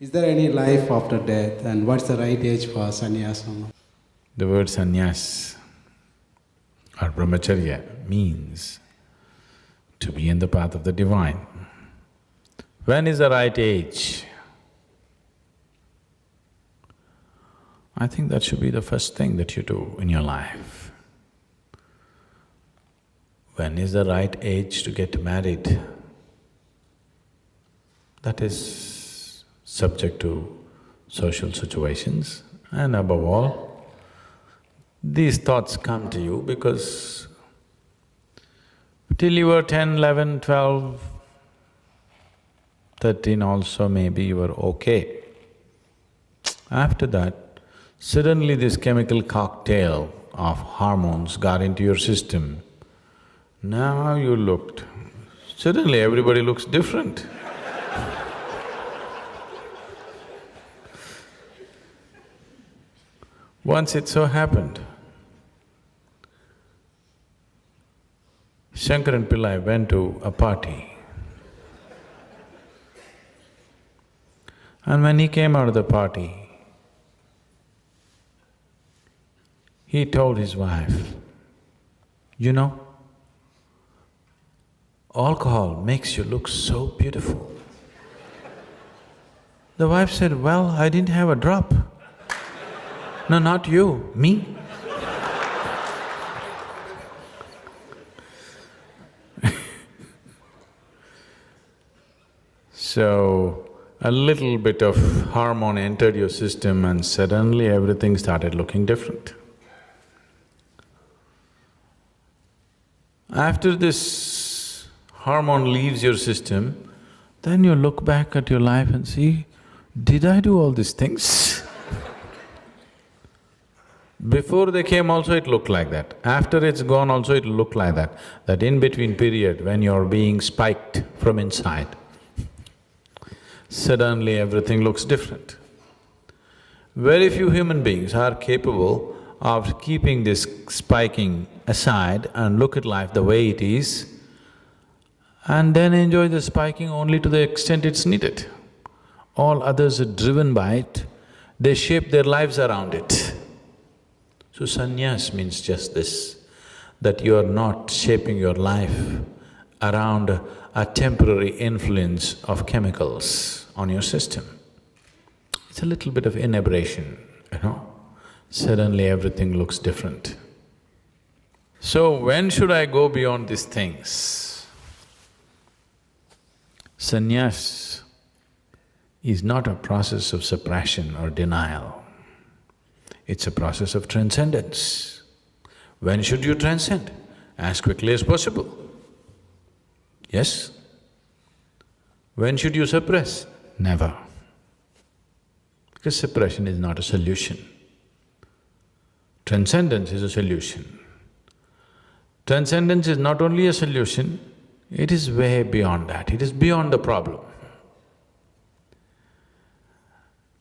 Is there any life after death, and what's the right age for sannyasam? The word sannyas or brahmacharya means to be in the path of the divine. When is the right age? I think that should be the first thing that you do in your life. When is the right age to get married? That is subject to social situations, and above all, these thoughts come to you because till you were 10, 11, 12, 13 also maybe you were okay. After that, suddenly this chemical cocktail of hormones got into your system. Now you looked… suddenly everybody looks different. Once it so happened, Shankaran Pillai went to a party. And when he came out of the party, he told his wife, "You know, alcohol makes you look so beautiful." The wife said, "Well, I didn't have a drop." "No, not you, me." So, a little bit of hormone entered your system and suddenly everything started looking different. After this hormone leaves your system, then you look back at your life and see, did I do all these things? Before they came also it looked like that, after it's gone also it'll look like that. That in-between period when you're being spiked from inside, suddenly everything looks different. Very few human beings are capable of keeping this spiking aside and look at life the way it is and then enjoy the spiking only to the extent it's needed. All others are driven by it, they shape their lives around it. So sannyas means just this, that you are not shaping your life around a temporary influence of chemicals on your system. It's a little bit of inebriation, you know, suddenly everything looks different. So when should I go beyond these things? Sannyas is not a process of suppression or denial. It's a process of transcendence. When should you transcend? As quickly as possible. Yes? When should you suppress? Never. Because suppression is not a solution. Transcendence is a solution. Transcendence is not only a solution, it is way beyond that, it is beyond the problem.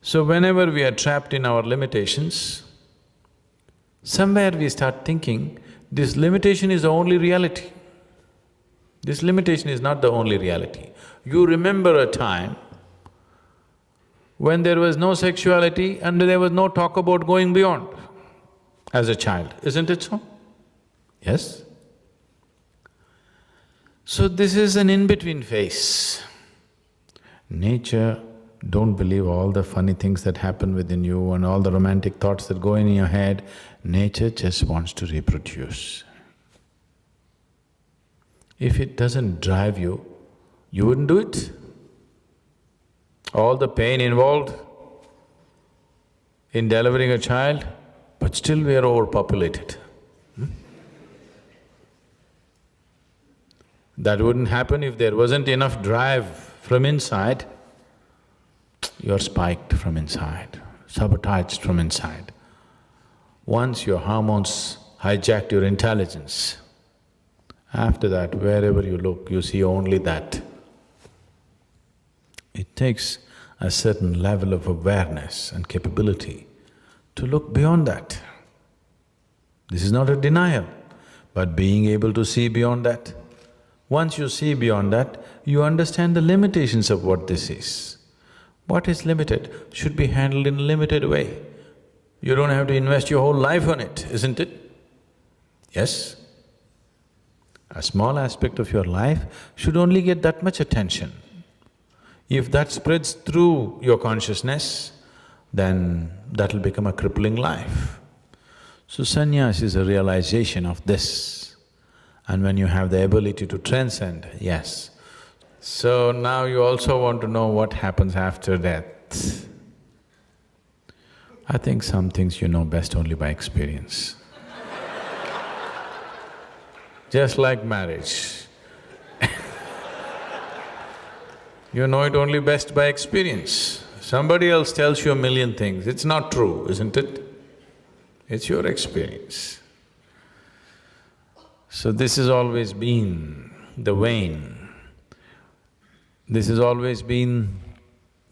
So whenever we are trapped in our limitations, somewhere we start thinking, this limitation is the only reality. This limitation is not the only reality. You remember a time when there was no sexuality and there was no talk about going beyond as a child, isn't it so? Yes? So this is an in-between phase. Nature, don't believe all the funny things that happen within you and all the romantic thoughts that go in your head. Nature just wants to reproduce. If it doesn't drive you, you wouldn't do it. All the pain involved in delivering a child, but still we are overpopulated. That wouldn't happen if there wasn't enough drive from inside. You're spiked from inside, sabotaged from inside. Once your hormones hijacked your intelligence, after that, wherever you look, you see only that. It takes a certain level of awareness and capability to look beyond that. This is not a denial, but being able to see beyond that. Once you see beyond that, you understand the limitations of what this is. What is limited should be handled in a limited way. You don't have to invest your whole life on it, isn't it? Yes? A small aspect of your life should only get that much attention. If that spreads through your consciousness, then that'll become a crippling life. So sannyas is a realization of this. And when you have the ability to transcend, yes. So now you also want to know what happens after death. I think some things you know best only by experience. Just like marriage. You know it only best by experience. Somebody else tells you a million things, it's not true, isn't it? It's your experience. So this has always been the vein. This has always been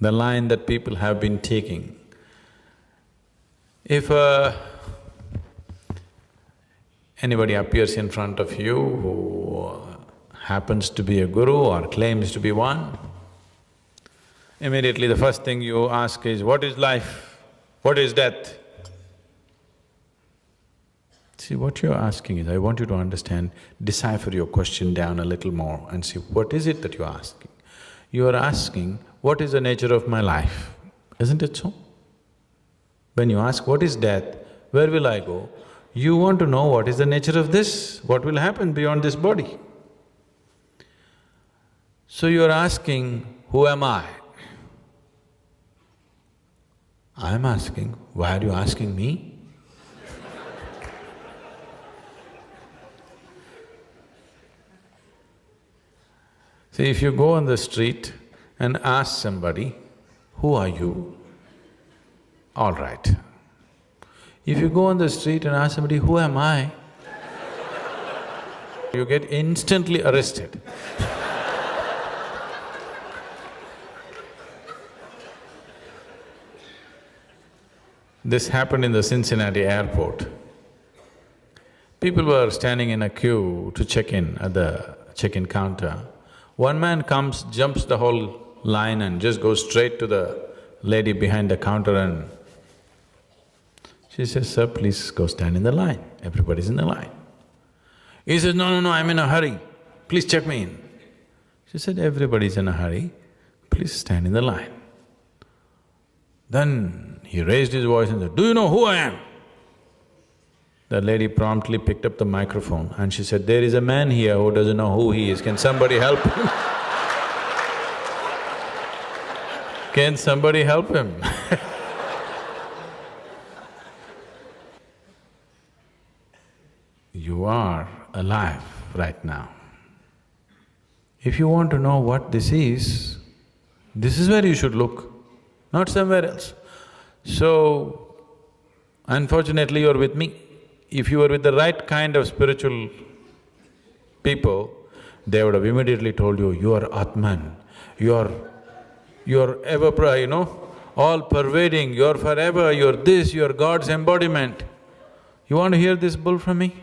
the line that people have been taking. If anybody appears in front of you who happens to be a guru or claims to be one, immediately the first thing you ask is, what is life? What is death? See, what you're asking is, I want you to understand, decipher your question down a little more and see what is it that you're asking. You are asking, what is the nature of my life? Isn't it so? When you ask, what is death? Where will I go? You want to know what is the nature of this, what will happen beyond this body. So you're asking, who am I? I'm asking, why are you asking me? See, if you go on the street and ask somebody, who are you? All right. If you go on the street and ask somebody, who am I? You get instantly arrested. This happened in the Cincinnati airport. People were standing in a queue to check in at the check-in counter. One man comes, jumps the whole line and just goes straight to the lady behind the counter and she says, sir, please go stand in the line, everybody's in the line. He says, no, I'm in a hurry, please check me in. She said, everybody's in a hurry, please stand in the line. Then he raised his voice and said, do you know who I am? The lady promptly picked up the microphone and she said, there is a man here who doesn't know who he is, can somebody help him? Can somebody help him? You are alive right now. If you want to know what this is where you should look, not somewhere else. So, unfortunately you're with me. If you were with the right kind of spiritual people, they would have immediately told you, you are Atman, you're ever, all pervading, you're forever, you're this, you're God's embodiment. You want to hear this bull from me?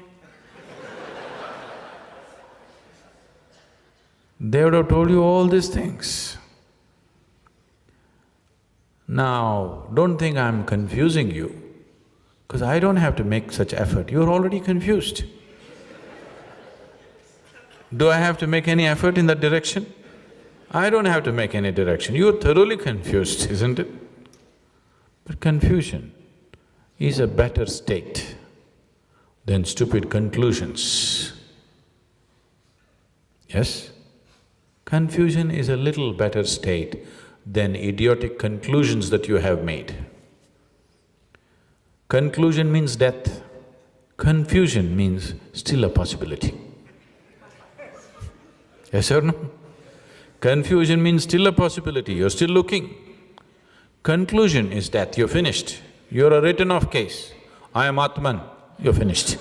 They would have told you all these things. Now, don't think I'm confusing you, because I don't have to make such effort, you're already confused. Do I have to make any effort in that direction? I don't have to make any direction, you're thoroughly confused, isn't it? But confusion is a better state than stupid conclusions. Yes? Confusion is a little better state than idiotic conclusions that you have made. Conclusion means death, confusion means still a possibility. Yes or no? Confusion means still a possibility, you're still looking. Conclusion is death, you're finished. You're a written-off case. I am Atman, you're finished.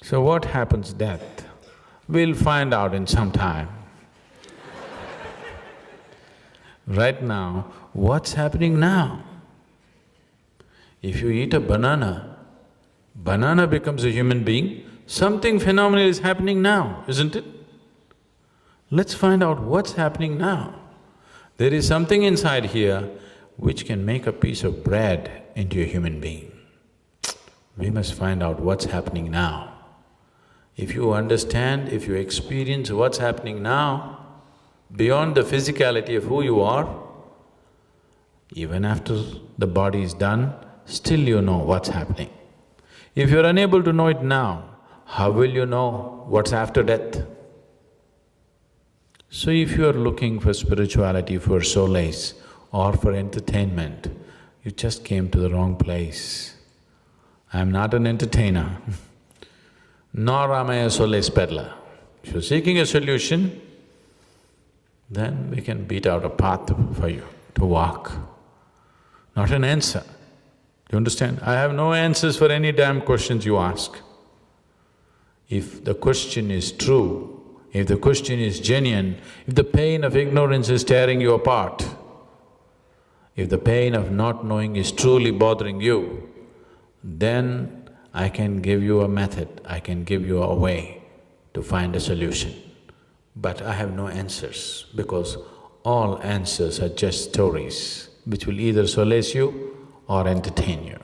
So what happens death? We'll find out in some time. Right now, what's happening now? If you eat a banana, banana becomes a human being, something phenomenal is happening now, isn't it? Let's find out what's happening now. There is something inside here which can make a piece of bread into a human being. We must find out what's happening now. If you understand, if you experience what's happening now, beyond the physicality of who you are, even after the body is done, still you know what's happening. If you're unable to know it now, how will you know what's after death? So if you are looking for spirituality, for solace or for entertainment, you just came to the wrong place. I'm not an entertainer, nor am I a solace peddler. If you're seeking a solution, then we can beat out a path for you to walk, not an answer. You understand? I have no answers for any damn questions you ask. If the question is true, if the question is genuine, if the pain of ignorance is tearing you apart, if the pain of not knowing is truly bothering you, then I can give you a method, I can give you a way to find a solution. But I have no answers, because all answers are just stories which will either solace you or entertain you.